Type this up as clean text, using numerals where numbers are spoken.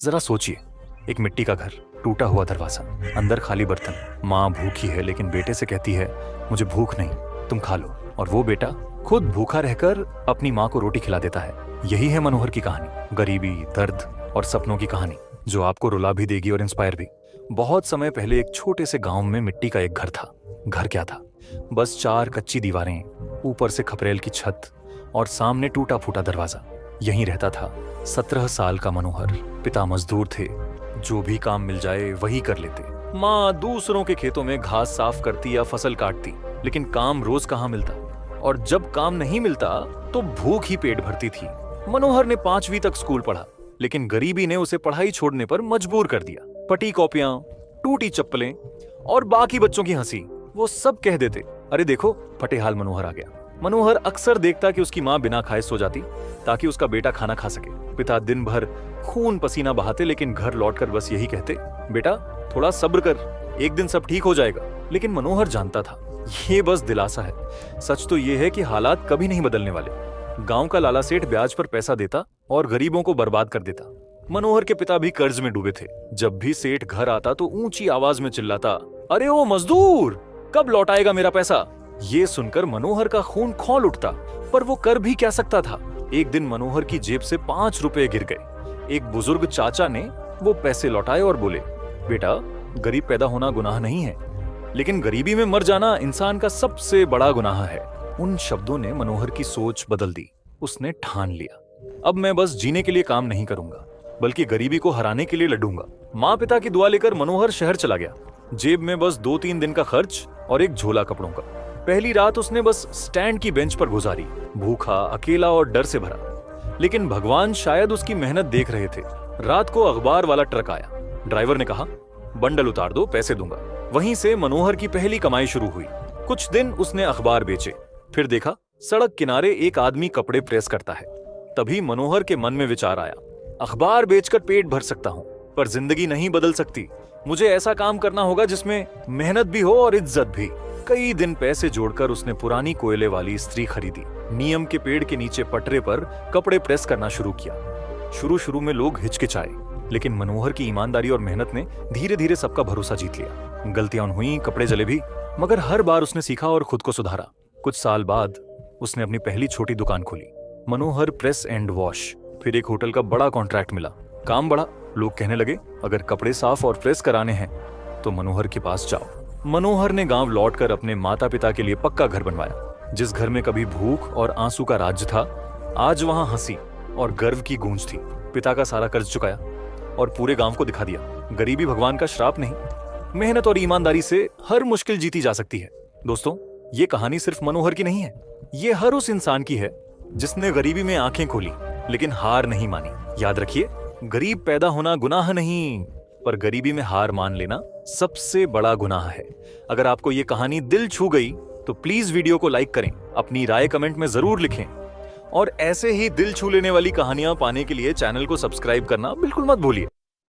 जरा सोचिए, एक मिट्टी का घर, टूटा हुआ दरवाजा, अंदर खाली बर्तन। माँ भूखी है लेकिन बेटे से कहती है मुझे भूख नहीं, तुम खा लो। और वो बेटा खुद भूखा रहकर अपनी माँ को रोटी खिला देता है। यही है मनोहर की कहानी, गरीबी, दर्द और सपनों की कहानी, जो आपको रुला भी देगी और इंस्पायर भी। बहुत समय पहले एक छोटे से गांव में मिट्टी का एक घर था। घर क्या था, बस 4 कच्ची दीवारें, ऊपर से खपरेल की छत और सामने टूटा फूटा दरवाजा। यहीं रहता था 17 साल का मनोहर। पिता मजदूर थे, जो भी काम मिल जाए वही कर लेते। माँ दूसरों के खेतों में घास साफ करती या फसल काटती, लेकिन काम रोज कहाँ मिलता। और जब काम नहीं मिलता तो भूख ही पेट भरती थी। मनोहर ने 5वीं तक स्कूल पढ़ा, लेकिन गरीबी ने उसे पढ़ाई छोड़ने पर मजबूर कर दिया। फटी कॉपियां, टूटी चप्पलें और बाकी बच्चों की हंसी, वो सब कह देते अरे देखो फटे हाल मनोहर आ गया। मनोहर अक्सर देखता कि उसकी माँ बिना खाए सो जाती ताकि उसका बेटा खाना खा सके। पिता दिन भर खून पसीना बहाते, लेकिन घर लौटकर बस यही कहते, बेटा थोड़ा सब्र कर, एक दिन सब ठीक हो जाएगा। लेकिन मनोहर जानता था ये बस दिलासा है। सच तो ये है कि हालात कभी नहीं बदलने वाले। गांव का लाला सेठ ब्याज पर पैसा देता और गरीबों को बर्बाद कर देता। मनोहर के पिता भी कर्ज में डूबे थे। जब भी सेठ घर आता तो ऊंची आवाज में चिल्लाता, अरे ओ मजदूर, कब लौटाएगा मेरा पैसा। ये सुनकर मनोहर का खून खौल उठता, पर वो कर भी क्या सकता था। एक दिन मनोहर की जेब से 5 रुपए गिर गए। एक बुजुर्ग चाचा ने वो पैसे लौटाए और बोले, बेटा गरीब पैदा होना गुनाह नहीं है, लेकिन गरीबी में मर जाना इंसान का सबसे बड़ा गुनाह है। उन शब्दों ने मनोहर की सोच बदल दी। उसने ठान लिया, अब मैं बस जीने के लिए काम नहीं करूंगा, बल्कि गरीबी को हराने के लिए लड़ूंगा। माँ पिता की दुआ लेकर मनोहर शहर चला गया। जेब में बस 2-3 दिन का खर्च और एक झोला कपड़ों का। पहली रात उसने बस स्टैंड की बेंच पर गुजारी, भूखा, अकेला और डर से भरा। लेकिन भगवान शायद उसकी मेहनत देख रहे थे। रात को अखबार वाला ट्रक आया। ड्राइवर ने कहा, बंडल उतार दो, पैसे दूंगा। वहीं से मनोहर की पहली कमाई शुरू हुई। कुछ दिन उसने अखबार बेचे, फिर देखा सड़क किनारे एक आदमी कपड़े प्रेस करता है। तभी मनोहर के मन में विचार आया, अखबार बेचकर पेट भर सकता हूँ, पर जिंदगी नहीं बदल सकती। मुझे ऐसा काम करना होगा जिसमें मेहनत भी हो और इज्जत भी। कई दिन पैसे जोड़कर उसने पुरानी कोयले वाली इस्त्री खरीदी। नीम के पेड़ के नीचे पटरे पर कपड़े प्रेस करना शुरू किया। शुरू में लोग हिचकिचाए, लेकिन मनोहर की ईमानदारी और मेहनत ने धीरे धीरे सबका भरोसा जीत लिया। गलतियां हुई, कपड़े जले भी, मगर हर बार उसने सीखा और खुद को सुधारा। कुछ साल बाद उसने अपनी पहली छोटी दुकान खोली, मनोहर प्रेस एंड वॉश। फिर एक होटल का बड़ा कॉन्ट्रैक्ट मिला। काम बढ़ा, लोग कहने लगे अगर कपड़े साफ और प्रेस कराने हैं तो मनोहर के पास जाओ। मनोहर ने गांव लौटकर अपने माता पिता के लिए पक्का घर बनवाया। जिस घर में कभी भूख और आंसू का राज्य था, आज वहां हंसी और गर्व की गूंज थी। पिता का सारा कर्ज चुकाया और पूरे गांव को दिखा दिया, गरीबी भगवान का श्राप नहीं, मेहनत और ईमानदारी से हर मुश्किल जीती जा सकती है। दोस्तों, ये कहानी सिर्फ मनोहर की नहीं है, ये हर उस इंसान की है जिसने गरीबी में आंखें खोली लेकिन हार नहीं मानी। याद रखिए, गरीब पैदा होना गुनाह नहीं, पर गरीबी में हार मान लेना सबसे बड़ा गुनाह है। अगर आपको ये कहानी दिल छू गई तो प्लीज वीडियो को लाइक करें, अपनी राय कमेंट में जरूर लिखें और ऐसे ही दिल छू लेने वाली कहानियां पाने के लिए चैनल को सब्सक्राइब करना बिल्कुल मत भूलिए।